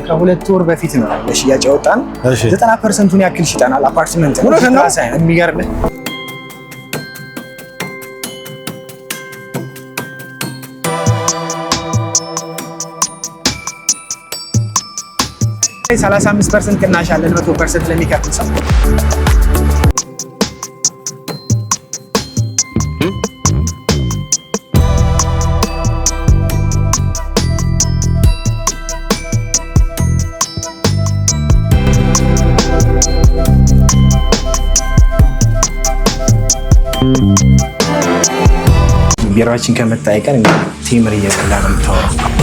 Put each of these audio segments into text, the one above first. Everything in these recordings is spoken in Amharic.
ከሁለት ወር በፊት ነው ለሽያጭ ያወጣን 90%ን ያክል ሽጠናል። አፓርትመንት ነው የሚገርም 35% ቅናሽ አለን 100% ለሚከፍል ሰው። ቢራችን ከመጣ አይቀር ቴምር እየበላ ነው የምታወራው።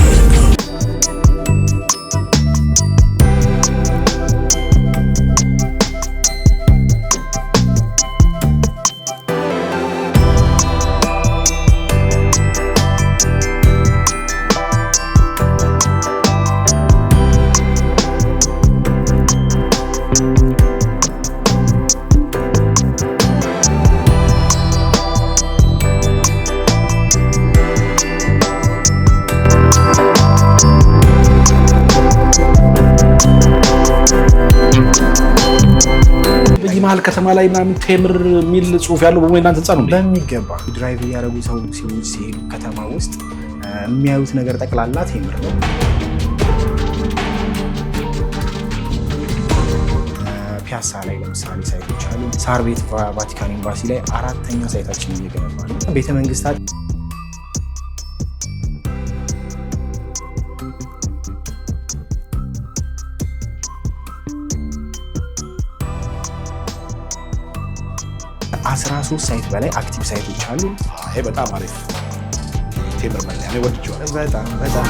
መሀል ከተማ ላይ ምናምን ቴምር የሚል ጽሁፍ ያለው በሞይ እናንተ ህንጻ ነው በሚገባ ድራይቭ እያደረጉ ሰው ሲሄዱ ከተማ ውስጥ የሚያዩት ነገር ጠቅላላ ቴምር ነው። ፒያሳ ላይ ለምሳሌ ሳይቶች አሉ። ሳር ቤት ቫቲካን ኤምባሲ ላይ 4ኛ ሳይታችን እየገነባ ነው። ቤተ መንግስታት ከ13 ሳይት በላይ አክቲቭ ሳይቶች አሉ። ይሄ በጣም አሪፍ ቴምር መለያ ነው። ወድጄዋለሁ በጣም